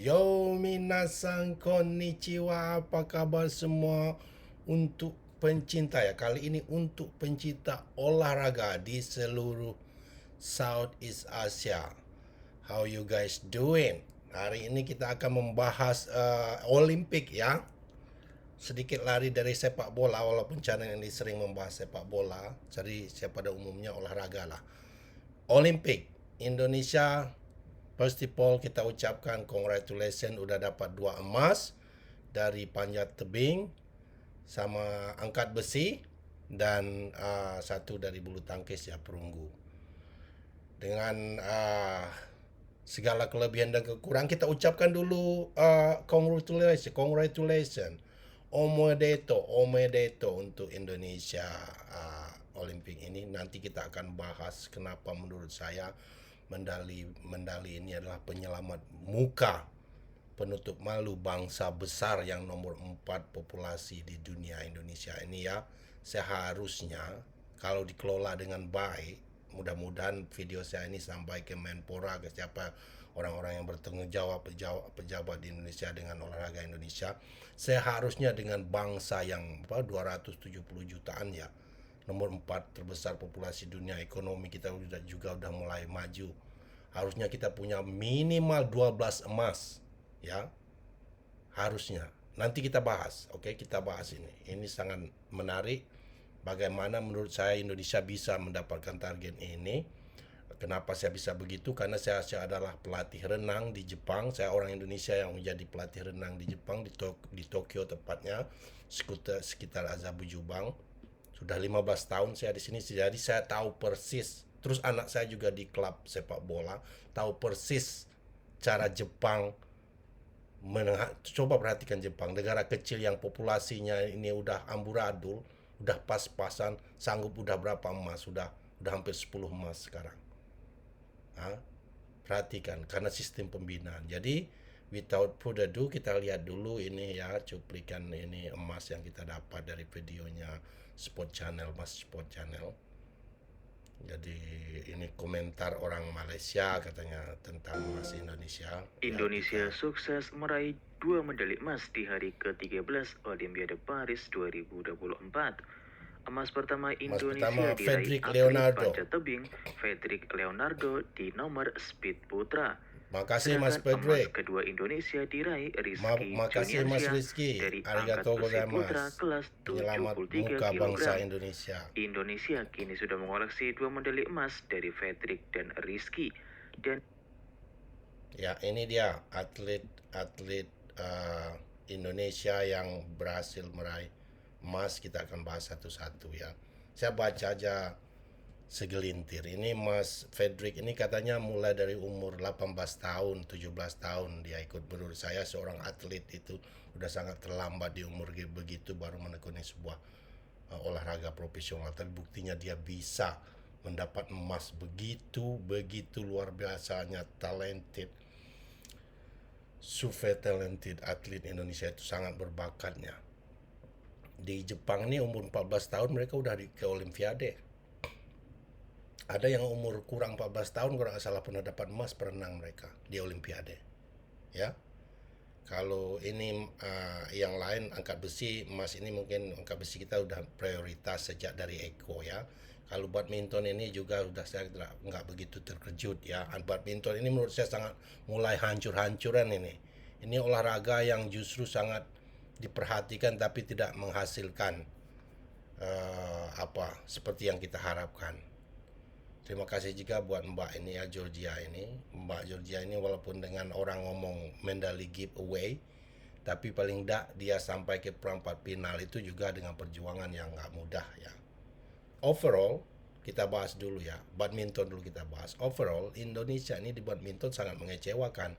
Yo minasan konnichiwa, apa kabar semua untuk pencinta ya. Kali ini untuk pencinta olahraga di seluruh Southeast Asia. How you guys doing? Hari ini kita akan membahas Olimpik ya. Sedikit lari dari sepak bola, walaupun channel ini sering membahas sepak bola. Jadi saya pada umumnya olahraga lah. Olimpik Indonesia. First of all, kita ucapkan congratulations udah dapat 2 emas dari panjat tebing sama angkat besi dan satu dari bulu tangkis ya, perunggu. Dengan segala kelebihan dan kekurangan, kita ucapkan dulu congratulations, omedeto untuk Indonesia Olimpik ini. Nanti kita akan bahas kenapa menurut saya medali ini adalah penyelamat muka, penutup malu bangsa besar yang nomor 4 populasi di dunia, Indonesia ini ya. Seharusnya kalau dikelola dengan baik, mudah-mudahan video saya ini sampai ke Menpora, ke siapa orang-orang yang bertanggung jawab, pejabat di Indonesia dengan olahraga Indonesia. Seharusnya dengan bangsa yang 270 jutaan ya, nomor 4 terbesar populasi dunia, ekonomi kita juga udah mulai maju. Harusnya kita punya minimal 12 emas ya. Harusnya. Nanti kita bahas. Oke, kita bahas ini. Ini sangat menarik. Bagaimana menurut saya Indonesia bisa mendapatkan target ini. Kenapa saya bisa begitu? Karena saya adalah pelatih renang di Jepang. Saya orang Indonesia yang menjadi pelatih renang di Jepang, di Tokyo tepatnya, sekitar Azabujubang. Sudah 15 tahun saya di sini, jadi saya tahu persis. Terus anak saya juga di klub sepak bola, tahu persis cara Jepang. Coba perhatikan Jepang, negara kecil yang populasinya ini udah amburadul, udah pas-pasan, sanggup udah berapa emas, udah hampir 10 emas sekarang. Perhatikan, karena sistem pembinaan. Jadi without further ado, kita lihat dulu ini ya, cuplikan ini emas yang kita dapat dari videonya Sport Channel, Mas Sport Channel. Jadi ini komentar orang Malaysia katanya tentang emas Indonesia. Indonesia sukses meraih 2 medali emas di hari ke-13 Olimpiade Paris 2024. Emas pertama Indonesia diraih Fredrik atlet Leonardo. panjat tebing Fredrik Leonardo di nomor speed putra. Makasih Mas Sedangkan emas Fredrik. kedua Indonesia diraih Rizky Makasih Mas Juniansyah Rizky. dari angkat Arigatou besi putra gozaimasu. kelas Penyelamat 73 muka kg. bangsa Indonesia. Indonesia kini sudah mengoleksi 2 medali emas dari Fredrik dan Rizky. Dan ya, ini dia atlet Indonesia yang berhasil meraih emas. Kita akan bahas satu-satu ya. Saya baca aja segelintir. Ini Mas Fredrik ini katanya mulai dari umur 18 tahun, 17 tahun dia ikut. Menurut saya seorang atlet itu udah sangat terlambat di umur begitu baru menekuni sebuah olahraga profesional. Tapi buktinya dia bisa mendapat emas begitu luar biasanya, talented, super talented atlet Indonesia itu, sangat berbakatnya. Di Jepang ini umur 14 tahun mereka udah ke Olimpiade. Ada yang umur kurang 14 tahun kalau nggak salah pernah dapat emas perenang mereka di Olimpiade. Ya. Kalau ini yang lain angkat besi, emas ini mungkin angkat besi kita udah prioritas sejak dari Eko ya. Kalau badminton ini juga udah saya nggak begitu terkejut ya. Badminton ini menurut saya sangat mulai hancur-hancuran ini. Ini olahraga yang justru sangat diperhatikan tapi tidak menghasilkan seperti yang kita harapkan. Terima kasih juga buat Mbak ini ya, Georgia ini. Mbak Georgia ini walaupun dengan orang ngomong medali giveaway, tapi paling tidak dia sampai ke perempat final itu juga dengan perjuangan yang nggak mudah ya. Overall, kita bahas dulu ya, badminton dulu kita bahas. Overall, Indonesia ini di badminton sangat mengecewakan.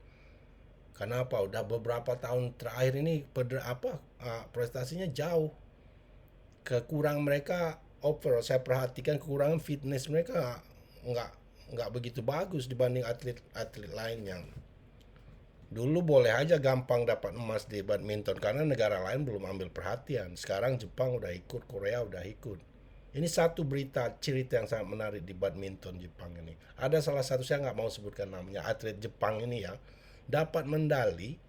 Kenapa? Udah beberapa tahun terakhir ini prestasinya jauh. Kekurangan mereka overall, saya perhatikan kekurangan fitness mereka nggak begitu bagus dibanding atlet lain yang dulu boleh aja gampang dapat emas di badminton karena negara lain belum ambil perhatian. Sekarang Jepang udah ikut, Korea udah ikut. Ini satu cerita yang sangat menarik di badminton Jepang ini. Ada salah satu, saya nggak mau sebutkan namanya, atlet Jepang ini ya. dapat medali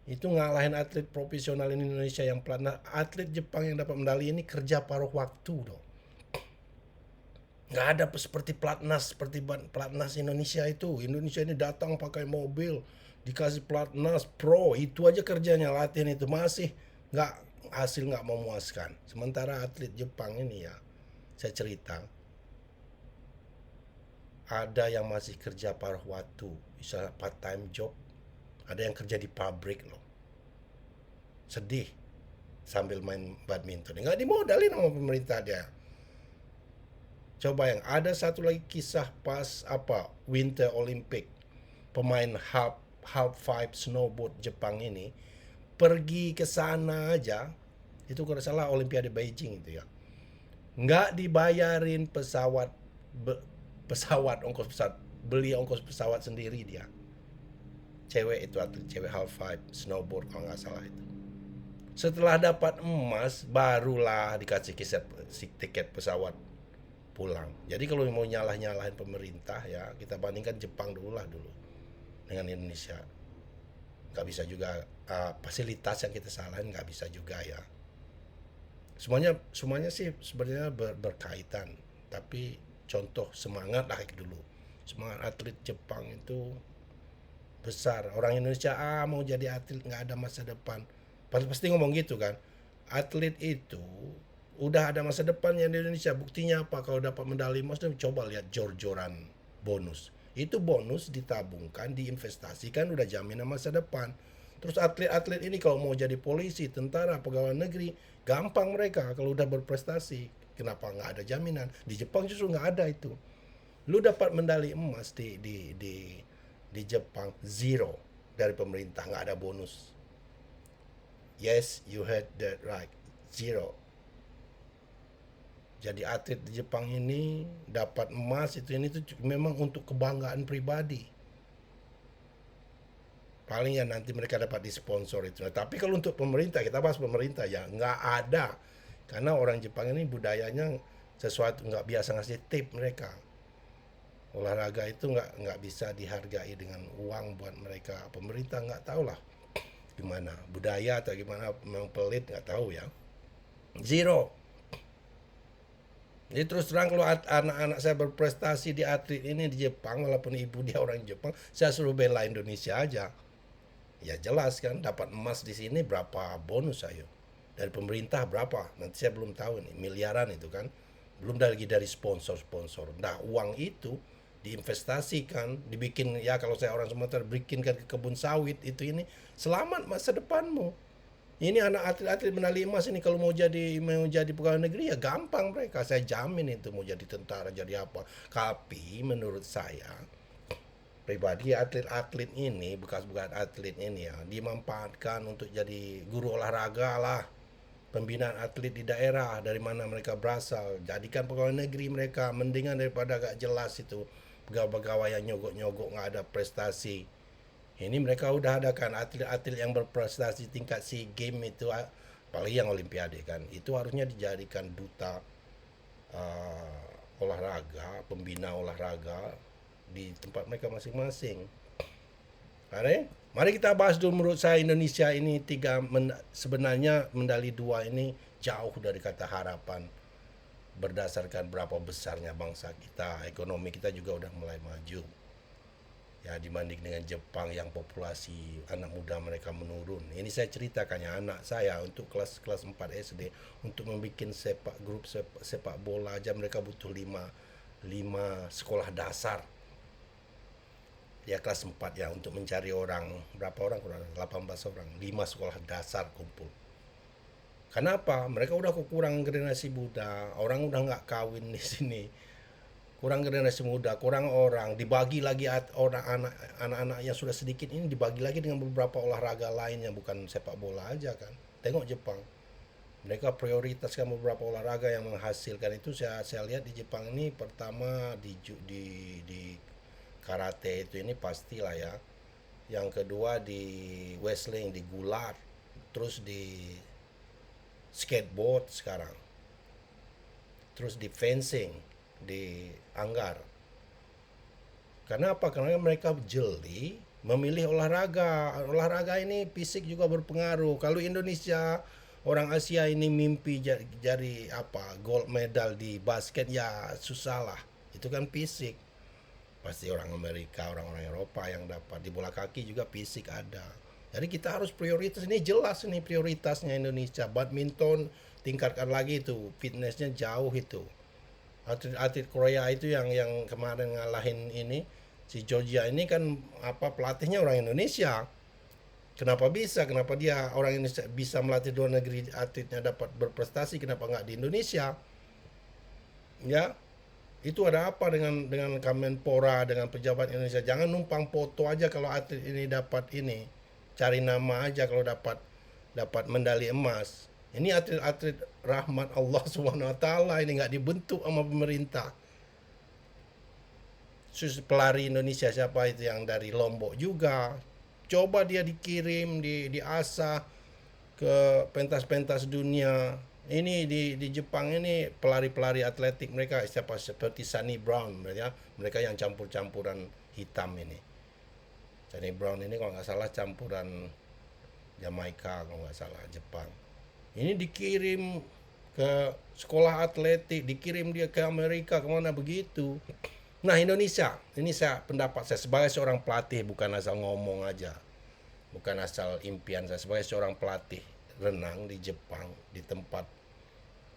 itu ngalahin atlet profesional Indonesia yang pelatnas. Atlet Jepang yang dapat medali ini kerja paruh waktu dong. Nggak ada seperti pelatnas Indonesia itu. Indonesia ini datang pakai mobil, dikasih pelatnas pro, itu aja kerjanya, latihan itu masih nggak, hasil nggak memuaskan. Sementara atlet Jepang ini ya, saya cerita, ada yang masih kerja paruh waktu, bisa part time job, ada yang kerja di pabrik loh, sedih sambil main badminton, nggak dimodalin sama pemerintah dia. Coba yang ada satu lagi kisah pas Winter Olympic, pemain half pipe snowboard Jepang ini pergi ke sana aja, itu kalau salah Olimpiade Beijing itu ya, nggak dibayarin pesawat ongkos pesawat, beli ongkos pesawat sendiri dia. Cewek itu, atlet cewek half pipe snowboard kalau nggak salah itu. Setelah dapat emas barulah dikasih tiket pesawat pulang. Jadi kalau mau nyalahin pemerintah ya, kita bandingkan Jepang dulu dengan Indonesia. Nggak bisa juga fasilitas yang kita salahin, nggak bisa juga ya. Semuanya sih sebenarnya berkaitan, tapi contoh semangat lah dulu. Semangat atlet Jepang itu besar. Orang Indonesia mau jadi atlet nggak ada masa depan. Pasti ngomong gitu kan. Atlet itu udah ada masa depannya di Indonesia. Buktinya apa? Kalau dapat medali emas, coba lihat jor-joran bonus. Itu bonus ditabungkan, diinvestasikan, udah jaminan masa depan. Terus atlet-atlet ini kalau mau jadi polisi, tentara, pegawai negeri, gampang mereka kalau udah berprestasi. Kenapa nggak ada jaminan? Di Jepang justru nggak ada itu. Lu dapat medali emas di Jepang, zero dari pemerintah, nggak ada bonus. Yes, you heard that right, zero. Jadi atlet di Jepang ini dapat emas ini tuh memang untuk kebanggaan pribadi. Paling ya nanti mereka dapat disponsor itu. Nah, tapi kalau untuk pemerintah, kita bahas pemerintah ya, nggak ada. Karena orang Jepang ini budayanya sesuatu nggak biasa ngasih tip mereka. Olahraga itu nggak bisa dihargai dengan uang buat mereka. Pemerintah nggak tahu lah gimana, budaya atau gimana, memang pelit, nggak tahu ya. Zero. Jadi terus terang kalau anak-anak saya berprestasi di atlet ini di Jepang, walaupun ibu dia orang Jepang, saya suruh bela Indonesia aja. Ya jelas kan, dapat emas di sini berapa bonus saya. Dari pemerintah berapa? Nanti saya belum tahu nih, miliaran itu kan. Belum lagi dari sponsor-sponsor. Nah, uang itu diinvestasikan, dibikin, ya kalau saya orang Sumatera, bikinkan ke kebun sawit itu ini, selamat masa depanmu. Ini anak atlet-atlet medali emas ini kalau mau jadi pegawai negeri ya gampang mereka, saya jamin itu, mau jadi tentara, jadi apa. Tapi menurut saya pribadi, atlet-atlet ini, bekas-bekas atlet ini ya, dimanfaatkan untuk jadi guru olahraga lah, pembinaan atlet di daerah dari mana mereka berasal, jadikan pegawai negeri mereka, mendingan daripada gak jelas itu pegawai-pegawai yang nyogok-nyogok nggak ada prestasi. Ini mereka udah ada kan atlet-atlet yang berprestasi tingkat SEA Games itu, apalagi yang Olimpiade kan, itu harusnya dijadikan duta olahraga, pembina olahraga di tempat mereka masing-masing. Mari kita bahas dulu, menurut saya Indonesia ini sebenarnya medali 2 ini jauh dari kata harapan, berdasarkan berapa besarnya bangsa kita, ekonomi kita juga udah mulai maju. Ya, dibanding dengan Jepang yang populasi anak muda mereka menurun. Ini saya ceritakan ya, anak saya untuk kelas 4 SD, untuk membuat grup sepak bola aja mereka butuh 5 sekolah dasar. Ya kelas 4 ya, untuk mencari orang, berapa orang, kurang 18 orang, 5 sekolah dasar kumpul. Kenapa? Mereka udah kekurangan generasi muda, orang udah nggak kawin di sini. Kurang generasi muda, kurang orang, dibagi lagi anak-anak yang sudah sedikit ini dibagi lagi dengan beberapa olahraga lain yang bukan sepak bola aja kan. Tengok Jepang, mereka prioritaskan beberapa olahraga yang menghasilkan itu. Saya lihat di Jepang ini, pertama di karate itu ini pastilah ya. Yang kedua di wrestling, di gulat, terus di skateboard sekarang, terus di fencing, di anggar. Karena apa? Karena mereka jeli, memilih olahraga. Olahraga ini fisik juga berpengaruh. Kalau Indonesia, orang Asia ini mimpi jadi apa, gold medal di basket, ya susah lah. Itu kan fisik. Pasti orang Amerika, orang-orang Eropa yang dapat. Di bola kaki juga fisik ada. Jadi kita harus prioritas, ini jelas nih prioritasnya Indonesia. Badminton tingkatkan lagi itu, fitnessnya jauh itu. Atlet-atlet Korea itu yang kemarin ngalahin ini, si Georgia ini kan apa, pelatihnya orang Indonesia. Kenapa bisa? Kenapa dia orang Indonesia bisa melatih luar negeri, atletnya dapat berprestasi, kenapa nggak di Indonesia? Ya, itu ada apa dengan Kemenpora, dengan pejabat Indonesia? Jangan numpang foto aja kalau atlet ini dapat ini. Cari nama aja kalau dapat dapat medali emas. Ini atlet-atlet rahmat Allah Subhanahu wa taala, ini nggak dibentuk sama pemerintah. Pelari Indonesia siapa itu yang dari Lombok juga. Coba dia dikirim, diasah ke pentas-pentas dunia. Ini di Jepang ini pelari-pelari atletik mereka siapa seperti Sunny Brown, mereka yang campur-campuran hitam ini. Sunny Brown ini kalau nggak salah campuran Jamaika, kalau nggak salah Jepang. Ini dikirim ke sekolah atletik, dikirim dia ke Amerika, kemana begitu. Nah Indonesia, ini pendapat saya sebagai seorang pelatih, bukan asal ngomong aja, bukan asal impian saya, sebagai seorang pelatih renang di Jepang, di tempat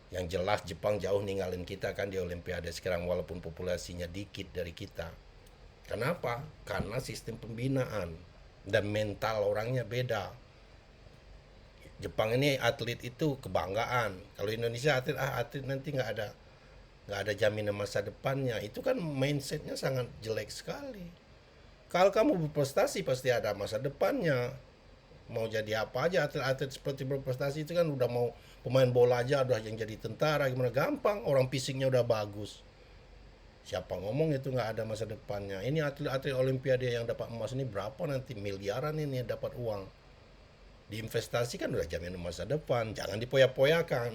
yang jelas Jepang jauh ninggalin kita kan di Olimpiade sekarang, walaupun populasinya dikit dari kita. Kenapa? Karena sistem pembinaan dan mental orangnya beda. Jepang ini atlet itu kebanggaan. Kalau Indonesia atlet nanti nggak ada jaminan masa depannya. Itu kan mindsetnya sangat jelek sekali. Kalau kamu berprestasi pasti ada masa depannya. Mau jadi apa aja, atlet-atlet seperti berprestasi itu kan udah mau pemain bola aja udah yang jadi tentara, gimana gampang, orang fisiknya udah bagus. Siapa ngomong itu nggak ada masa depannya? Ini atlet-atlet Olimpiade yang dapat emas ini berapa nanti, miliaran ini dapat uang. Diinvestasikan udah jaminan masa depan, jangan dipoya-poyakan.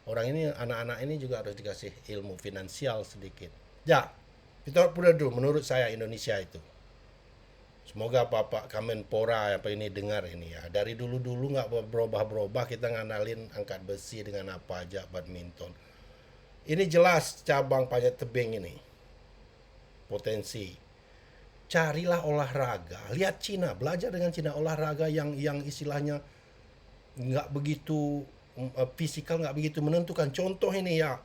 Orang ini, anak-anak ini juga harus dikasih ilmu finansial sedikit. Ya, itu udah dulu menurut saya Indonesia itu. Semoga Bapak Kemenpora apa ini dengar ini ya. Dari dulu-dulu nggak berubah-berubah, kita nganalin angkat besi dengan apa aja, badminton. Ini jelas cabang panjat tebing ini potensi. Carilah olahraga, lihat Cina, belajar dengan Cina, olahraga yang istilahnya nggak begitu fisikal, nggak begitu menentukan. Contoh ini ya,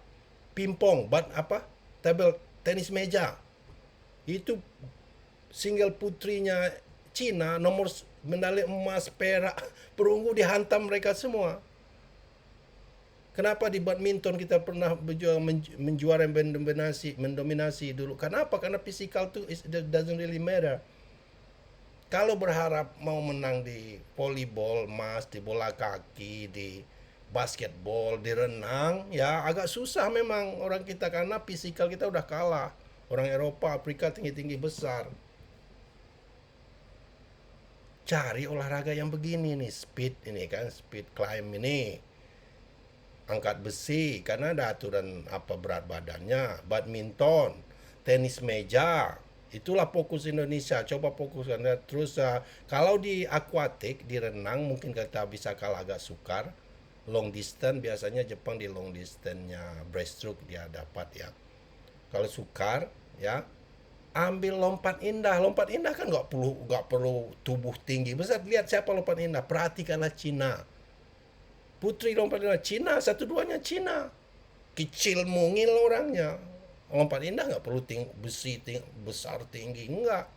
pingpong, table tenis meja, itu single putrinya Cina nomor medali emas, perak, perunggu dihantam mereka semua. Kenapa di badminton kita pernah menjuara, mendominasi dulu? Kenapa? Karena physical tuh doesn't really matter. Kalau berharap mau menang di volleyball emas, di bola kaki, di basketball, di renang, ya agak susah memang orang kita karena physical kita udah kalah. Orang Eropa, Afrika tinggi-tinggi besar. Cari olahraga yang begini nih, speed ini kan, speed climb ini. Angkat besi karena ada aturan apa berat badannya, badminton, tenis meja, itulah fokus Indonesia. Coba fokuskan terus. Kalau di akuatik, di renang mungkin kita bisa kalah agak sukar. Long distance biasanya Jepang di long distance-nya breaststroke dia dapat ya. Kalau sukar ya, ambil lompat indah. Lompat indah kan nggak perlu tubuh tinggi besar. Lihat siapa lompat indah, perhatikanlah Cina. Putri lompat indah Cina, satu-duanya Cina. Kecil mungil orangnya. Lompat indah nggak perlu besar tinggi, enggak.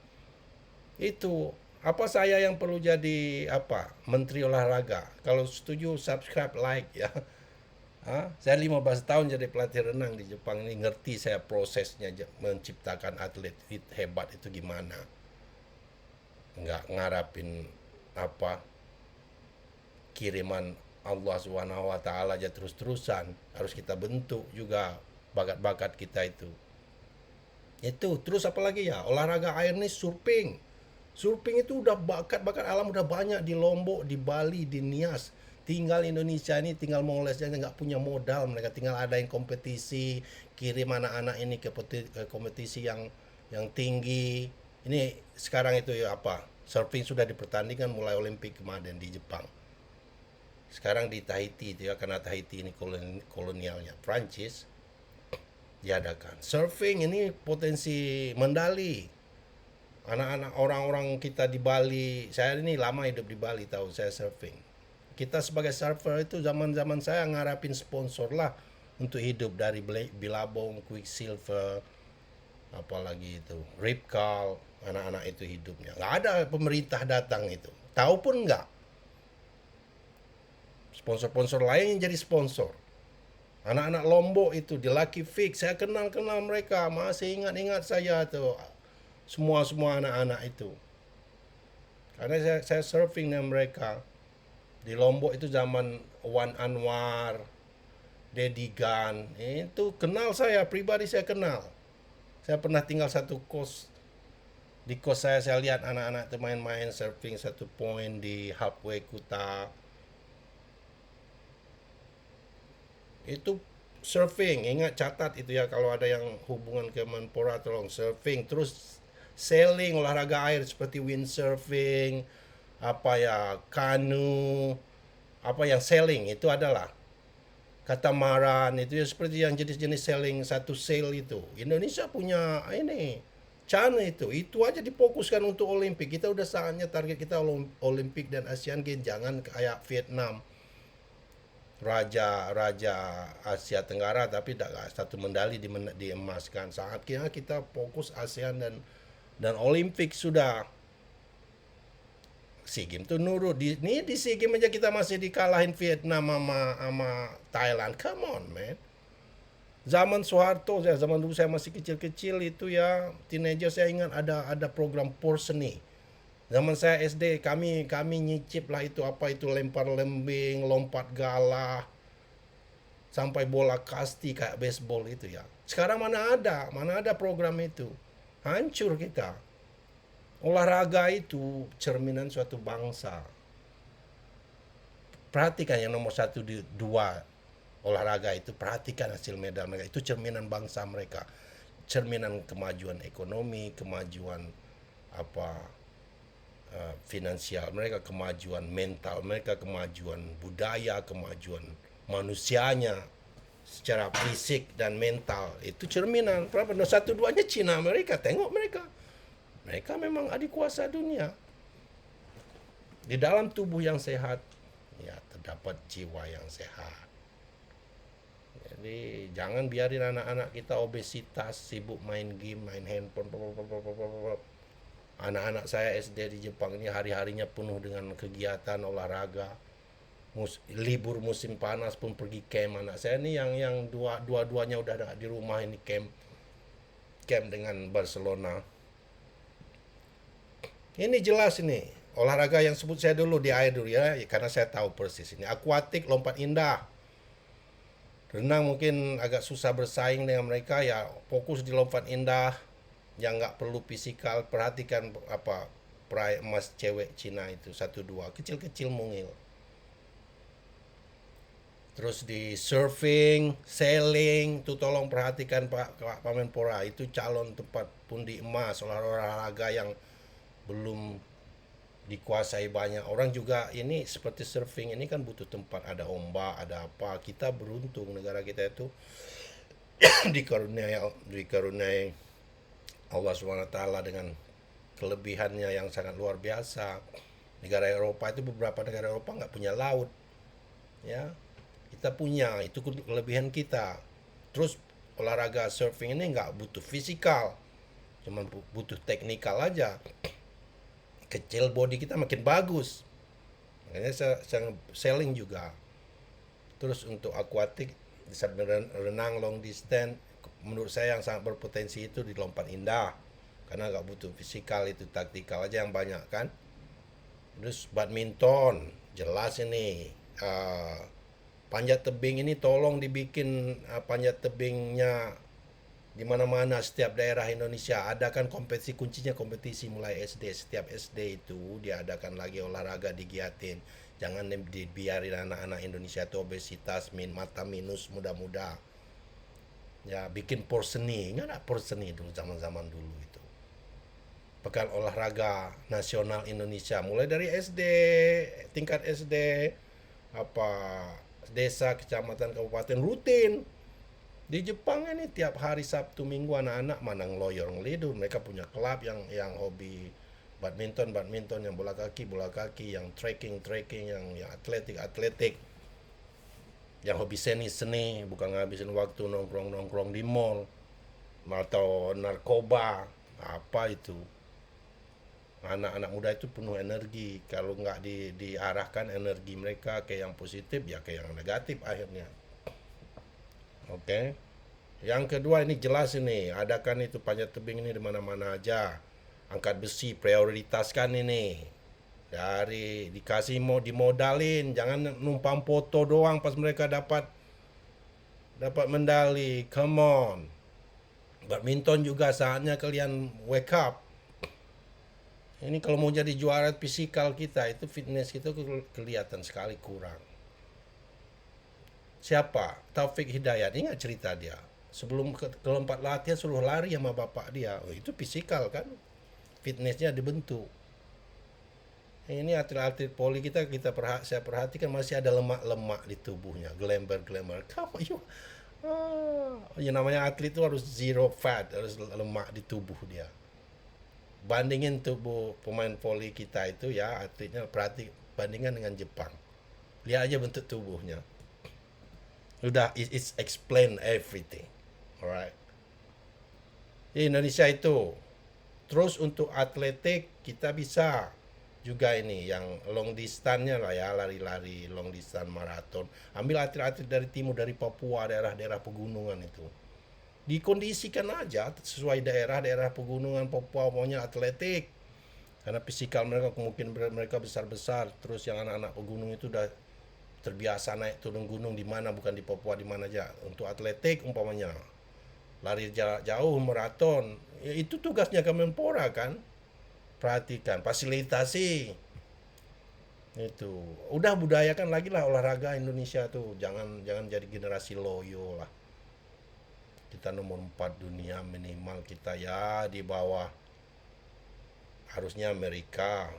Itu apa saya yang perlu jadi apa? Menteri olahraga. Kalau setuju subscribe, like ya. Saya 15 tahun jadi pelatih renang di Jepang ini, ngerti saya prosesnya menciptakan atlet hebat itu gimana. Nggak ngarapin apa kiriman Allah Subhanahu wa taala aja terus-terusan. Harus kita bentuk juga bakat-bakat kita itu. Itu terus apa lagi ya? Olahraga air nih, surfing. Surfing itu udah bakat-bakat alam udah banyak di Lombok, di Bali, di Nias. Tinggal Indonesia ini tinggal mau les aja, nggak punya modal, mereka tinggal adain kompetisi, kirim anak-anak ini ke kompetisi yang tinggi. Ini sekarang itu ya apa? Surfing sudah dipertandingkan mulai Olimpik kemarin di Jepang. Sekarang di Tahiti itu ya, karena Tahiti ini kolonialnya Prancis, diadakan. Surfing ini potensi medali. Anak-anak orang-orang kita di Bali, saya ini lama hidup di Bali, tahu saya surfing. Kita sebagai surfer itu zaman-zaman saya ngarapin sponsor lah untuk hidup, dari Billabong, Quicksilver, apalagi itu Ripcal, anak-anak itu hidupnya. Nggak ada pemerintah datang itu. Tahu pun nggak. Sponsor-sponsor lain yang jadi sponsor. Anak-anak Lombok itu di Lucky Fix, saya kenal-kenal mereka, masih ingat-ingat saya tuh. Semua anak-anak itu. Karena saya surfing dengan mereka. Di Lombok itu zaman Wan Anwar, Dedi Gan, itu kenal saya, pribadi saya kenal. Saya pernah tinggal satu kos. Di kos saya lihat anak-anak itu main-main surfing satu poin di Halfway Kuta. Itu surfing, ingat catat itu ya, kalau ada yang hubungan ke Menpora tolong surfing. Terus sailing, olahraga air seperti windsurfing, apa ya, kanu, apa yang sailing itu adalah katamaran, itu ya seperti yang jenis-jenis sailing satu sail itu. Indonesia punya ini China itu aja difokuskan untuk Olimpik. Kita udah saatnya target kita Olimpik dan Asian Games, jangan kayak Vietnam, raja Asia Tenggara tapi tidak satu medali diemaskan. Saatnya kita fokus ASEAN dan Olimpik sudah. SEA Games tuh nurut di SEA Games aja kita masih dikalahin Vietnam sama Thailand. Come on, man. Zaman Soeharto, zaman dulu saya masih kecil-kecil itu ya, teenager, saya ingat ada program Porseni. Zaman saya SD, kami nyicip lah itu, apa itu, lempar lembing, lompat galah, sampai bola kasti kayak baseball itu ya. Sekarang mana ada program itu. Hancur kita. Olahraga itu cerminan suatu bangsa. Perhatikan yang nomor 1, 2 olahraga itu, perhatikan hasil medal mereka. Itu cerminan bangsa mereka. Cerminan kemajuan ekonomi, kemajuan finansial mereka, kemajuan mental mereka, kemajuan budaya, kemajuan manusianya secara fisik dan mental. Itu cerminan. Berapa? 1-2-nya Cina, Amerika. Tengok mereka. Mereka memang adik kuasa dunia. Di dalam tubuh yang sehat, ya terdapat jiwa yang sehat. Jadi jangan biarin anak-anak kita obesitas, sibuk main game, main handphone. Anak-anak saya SD di Jepang ini hari-harinya penuh dengan kegiatan olahraga. Libur musim panas pun pergi camp. Anak saya ini yang dua-duanya udah di rumah ini camp dengan Barcelona. Ini jelas ini olahraga yang sebut saya dulu di air dulu ya, karena saya tahu persis ini. Akuatik, lompat indah. Renang mungkin agak susah bersaing dengan mereka ya, fokus di lompat indah yang nggak perlu fisikal. Perhatikan peraih emas cewek Cina itu 1-2, kecil-kecil mungil. Terus di surfing, sailing, tuh tolong perhatikan Pak Menpora, itu calon tempat pundi emas, olahraga yang belum dikuasai banyak orang juga. Ini seperti surfing ini kan butuh tempat, ada ombak, ada apa. Kita beruntung, negara kita itu dikaruniai Allah SWT dengan kelebihannya yang sangat luar biasa. Negara Eropa itu, beberapa negara Eropa nggak punya laut, ya. Kita punya, itu kelebihan kita. Terus olahraga surfing ini nggak butuh fisikal, cuma butuh teknikal aja. Kecil body kita makin bagus, makanya saya sailing juga. Terus untuk akuatik, bisa renang long distance, menurut saya yang sangat berpotensi itu di lompat indah, karena nggak butuh fisikal, itu taktikal aja yang banyak kan. Terus badminton, jelas ini. Panjat tebing ini tolong dibikin panjat tebingnya di mana-mana, setiap daerah Indonesia adakan kompetisi. Kuncinya kompetisi mulai SD, setiap SD itu diadakan lagi olahraga, digiatin. Jangan dibiarin anak-anak Indonesia itu obesitas, mata minus muda-muda. Ya, bikin porseni, nggak ada porseni dulu, zaman-zaman dulu itu. Pekan Olahraga Nasional Indonesia, mulai dari SD, tingkat SD, apa desa, kecamatan, kabupaten, rutin. Di Jepang ini tiap hari Sabtu Minggu anak-anak mana ngeloyor ngelidur, mereka punya klub yang hobi badminton, yang bola kaki, yang trekking, yang atletik, yang hobi seni, bukan ngabisin waktu nongkrong di mall atau narkoba. Apa itu? Anak-anak muda itu penuh energi, kalau nggak diarahkan energi mereka ke yang positif, ya ke yang negatif akhirnya. Oke. Yang kedua ini jelas ini, adakan itu panjat tebing ini di mana-mana aja. Angkat besi prioritaskan ini. Dari dikasih mau dimodalin, jangan numpang foto doang pas mereka dapat medali. Come on. Badminton juga saatnya kalian wake up. Ini kalau mau jadi juara fisikal kita, itu fitness kita kelihatan sekali kurang. Siapa? Taufik Hidayat. Ingat cerita dia. Sebelum ke tempat latihan suruh lari sama bapak dia. Oh, itu fisikal kan? Fitnessnya dibentuk. Ini atlet-atlet poli saya perhatikan masih ada lemak-lemak di tubuhnya, glamber. Kamu yang namanya atlet itu harus zero fat, harus lemak di tubuh dia. Bandingin tubuh pemain voli kita itu ya, atletnya, bandingkan dengan Jepang. Lihat aja bentuk tubuhnya. Udah, it's explain everything. Alright. Di Indonesia itu. Terus untuk atletik kita bisa juga ini yang long distance-nya lah ya, lari-lari long distance, maraton. Ambil atlet-atlet dari timur, dari Papua, daerah-daerah pegunungan itu. Dikondisikan aja sesuai daerah pegunungan Papua maunya atletik. Karena fisikal mereka mungkin mereka besar-besar, terus yang anak-anak pegunung itu udah terbiasa naik turun gunung di mana, bukan di Papua, di mana aja. Untuk atletik umpamanya lari jarak jauh, maraton, ya itu tugasnya Kemenpora kan. Perhatikan, fasilitasi itu. Udah budayakan lagi lah olahraga Indonesia tuh. Jangan jadi generasi loyo lah. Kita nomor 4 dunia minimal, kita ya di bawah harusnya Amerika,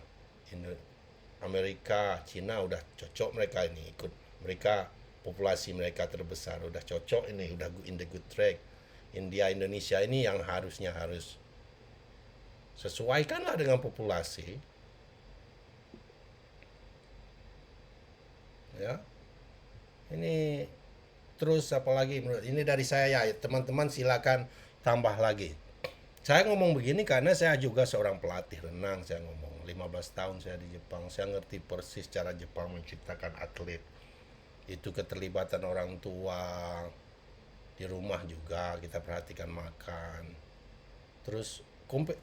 Cina udah cocok mereka ini ikut, mereka populasi mereka terbesar, udah cocok ini, udah in the good track. Indonesia ini yang harus sesuaikanlah dengan populasi. Ya. Ini terus apalagi ini dari saya ya, teman-teman silakan tambah lagi. Saya ngomong begini karena saya juga seorang pelatih renang, saya ngomong 15 tahun saya di Jepang, saya ngerti persis cara Jepang menciptakan atlet. Itu keterlibatan orang tua, di rumah juga kita perhatikan makan. Terus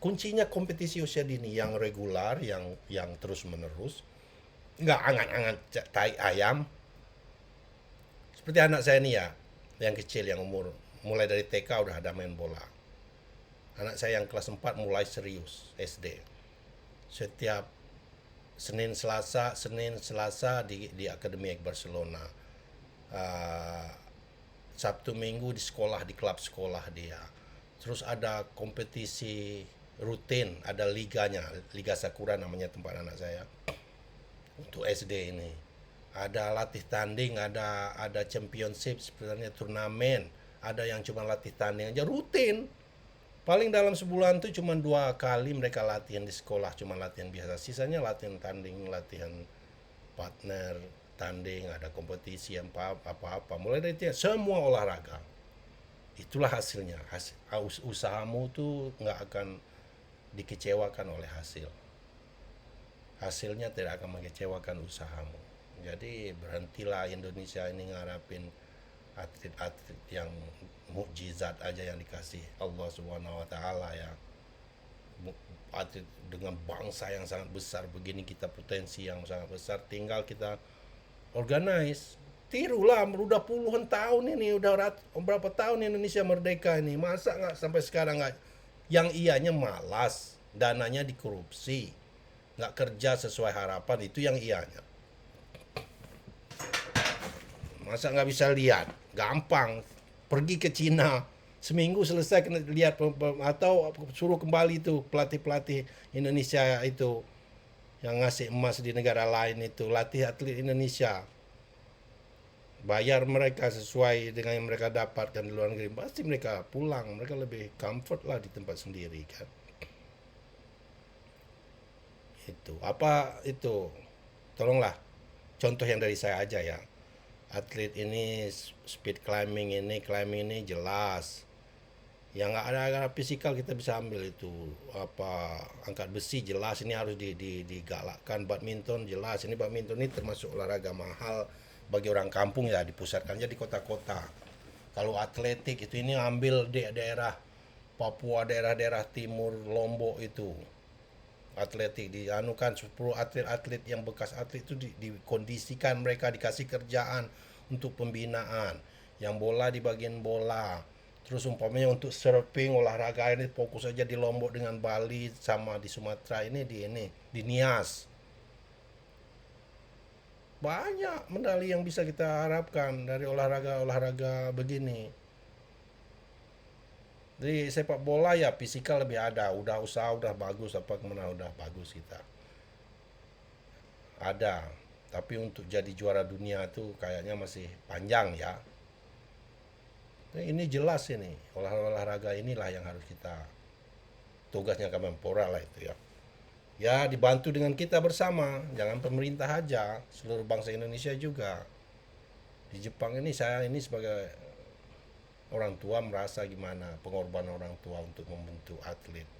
kuncinya kompetisi usia dini yang regular, yang terus menerus, nggak angan-angan tai ayam. Seperti anak saya ini ya, yang kecil, yang umur mulai dari TK udah ada main bola. Anak saya yang kelas 4 mulai serius SD. Setiap Senin Selasa di Akademi Barcelona. Sabtu Minggu di sekolah, di klub sekolah dia. Terus ada kompetisi rutin, ada liganya, Liga Sakura namanya tempat anak saya. Untuk SD ini. Ada latih tanding, ada championship, sebenarnya turnamen. Ada yang cuma latih tanding aja rutin. Paling dalam sebulan tuh cuma 2 kali mereka latihan di sekolah, cuma latihan biasa. Sisanya latihan tanding, latihan partner, tanding, ada kompetisi apa-apa. Mulai dari itu semua olahraga. Itulah hasilnya. Usahamu tuh nggak akan dikecewakan oleh hasil. Hasilnya tidak akan mengecewakan usahamu. Jadi berhentilah Indonesia ini ngarapin atlet-atlet yang mukjizat aja yang dikasih Allah Subhanahu wa taala ya. Atlet dengan bangsa yang sangat besar begini, kita potensi yang sangat besar, tinggal kita organize. Tirulah, udah puluhan tahun ini, udah berapa tahun Indonesia merdeka ini, masa nggak sampai sekarang nggak, yang ianya malas, dananya dikorupsi, nggak kerja sesuai harapan, itu yang ianya. Masa nggak bisa lihat, gampang, pergi ke Cina, seminggu selesai kena lihat atau suruh kembali tuh pelatih-pelatih Indonesia itu yang ngasih emas di negara lain itu latih atlet Indonesia, bayar mereka sesuai dengan yang mereka dapatkan di luar negeri, pasti mereka pulang, mereka lebih comfort lah di tempat sendiri kan. Itu apa itu, tolonglah contoh yang dari saya aja ya. Atlet ini speed climbing ini jelas. Yang nggak ada fisikal kita bisa ambil itu apa, angkat besi jelas ini harus digalakkan. Badminton jelas, ini badminton ini termasuk olahraga mahal bagi orang kampung ya, dipusatkan aja di kota-kota. Kalau atletik itu ini ambil di daerah Papua, daerah-daerah timur Lombok itu. Atletik dianukan 10 atlet-atlet yang bekas atlet itu dikondisikan, mereka dikasih kerjaan untuk pembinaan. Yang bola di bagian bola. Terus umpamanya untuk surfing olahraga ini fokus saja di Lombok dengan Bali sama di Sumatera ini di Nias. Banyak medali yang bisa kita harapkan dari olahraga begini. Di sepak bola ya fisikal lebih ada, udah usaha udah bagus, apa kemana udah bagus kita. Ada, tapi untuk jadi juara dunia itu kayaknya masih panjang ya. Ini jelas ini, olahraga inilah yang harus kita, tugasnya Kemenpora lah itu ya. Ya dibantu dengan kita bersama, jangan pemerintah aja, seluruh bangsa Indonesia juga. Di Jepang ini saya ini sebagai orang tua merasa gimana pengorbanan orang tua untuk membentuk atlet.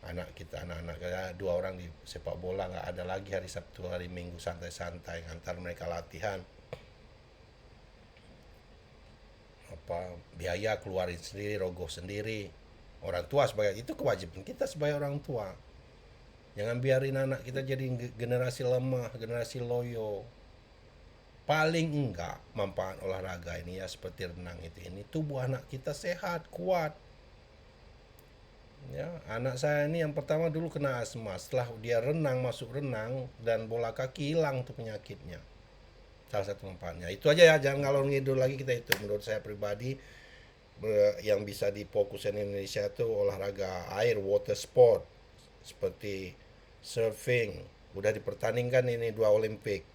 Anak kita, anak-anak kita 2 orang di sepak bola, nggak ada lagi hari Sabtu, hari Minggu santai-santai antar mereka latihan. Apa biaya keluarin sendiri, rogoh sendiri. Orang tua sebagai itu kewajiban kita sebagai orang tua. Jangan biarin anak kita jadi generasi lemah, generasi loyo. Paling enggak manfaat olahraga ini ya seperti renang itu ini tubuh anak kita sehat, kuat. Ya, anak saya ini yang pertama dulu kena asma, setelah dia masuk renang dan bola kaki hilang tuh penyakitnya. Salah satu manfaatnya. Itu aja ya, jangan ngalor ngidul lagi kita itu. Menurut saya pribadi yang bisa difokuskan Indonesia itu olahraga air, water sport seperti surfing. Udah dipertandingkan ini 2 Olimpik.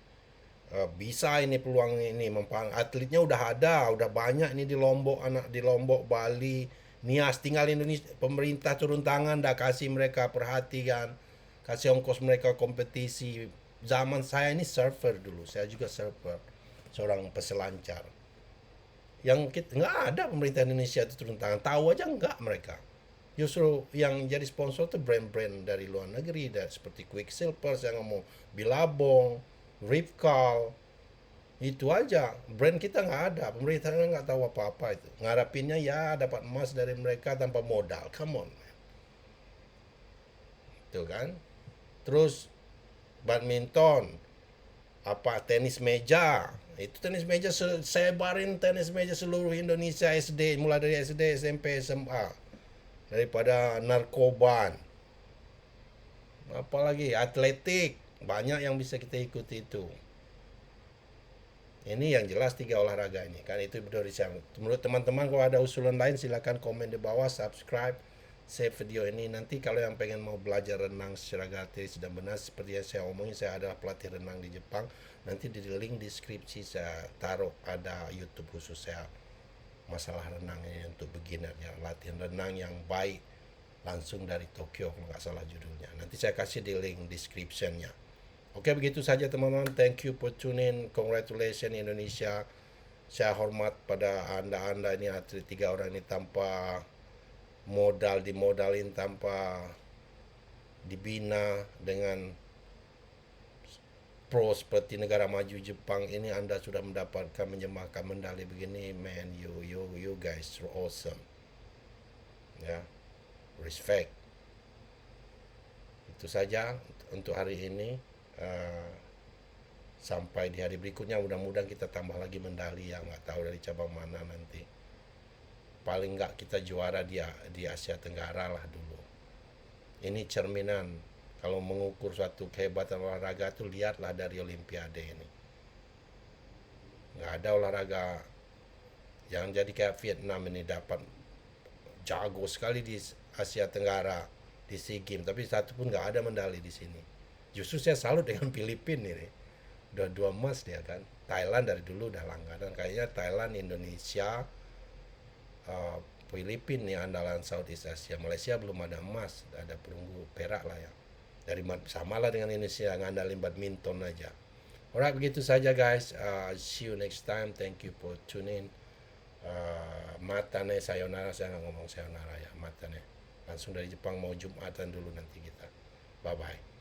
Bisa ini peluang ini manfaat atletnya udah ada, udah banyak ini di Lombok, anak di Lombok, Bali, Nias, tinggal Indonesia, pemerintah turun tangan dah kasih mereka perhatian, kasih ongkos mereka kompetisi. Zaman saya ini surfer dulu, saya juga surfer, seorang peselancar. Yang kita nggak ada pemerintah Indonesia itu turun tangan, tahu aja nggak mereka. Justru yang jadi sponsor tuh brand-brand dari luar negeri, seperti Quicksilver, saya ngomong, Billabong, Ripcal, itu aja. Brand kita nggak ada, pemerintahnya nggak tahu apa-apa itu. Ngarapinnya ya dapat emas dari mereka tanpa modal, come on, man. Itu kan. Terus badminton, apa tenis meja, itu tenis meja saya barin tenis meja seluruh Indonesia SD, mulai dari SD, SMP, SMA, daripada narkoban, apalagi atletik, banyak yang bisa kita ikuti itu. Ini yang jelas 3 olahraga ini kan, itu dari saya. Menurut teman-teman kalau ada usulan lain silakan komen di bawah, subscribe, save video ini. Nanti kalau yang pengen mau belajar renang secara gratis dan benar seperti yang saya omongin, saya adalah pelatih renang di Jepang. Nanti di link deskripsi saya taruh ada YouTube khusus saya masalah renang ini untuk beginner ya, latihan renang yang baik langsung dari Tokyo kalau nggak salah judulnya. Nanti saya kasih di link descriptionnya. Oke, begitu saja teman-teman. Thank you for tuning. Congratulations Indonesia. Saya hormat pada anda ini atlet 3 orang ini tanpa modal, dimodalin, tanpa dibina dengan pro seperti negara maju Jepang ini. Anda sudah mendapatkan menjemahkan medali begini, man. You guys are awesome. Ya, respect. Itu saja untuk hari ini. Sampai di hari berikutnya mudah-mudahan kita tambah lagi medali yang nggak tahu dari cabang mana nanti. Paling nggak kita juara di Asia Tenggara lah dulu. Ini cerminan kalau mengukur suatu kehebatan olahraga tuh lihatlah dari Olimpiade ini. Nggak ada olahraga Jangan jadi kayak Vietnam ini dapat jago sekali di Asia Tenggara di SEA Games, tapi satu pun nggak ada medali di sini. Justru saya salut dengan Filipina ini, udah 2 emas dia kan. Thailand dari dulu udah langganan, kayaknya Thailand, Indonesia, uh, Filipina nih andalan Southeast Asia. Malaysia belum ada emas, ada perunggu perak lah ya. Sama lah dengan Indonesia ngandalin badminton aja. Alright, begitu saja guys. See you next time. Thank you for tuning. Matane sayonara, saya nggak ngomong sayonara ya, matane. Langsung dari Jepang, mau Jumatan dulu nanti kita. Bye bye.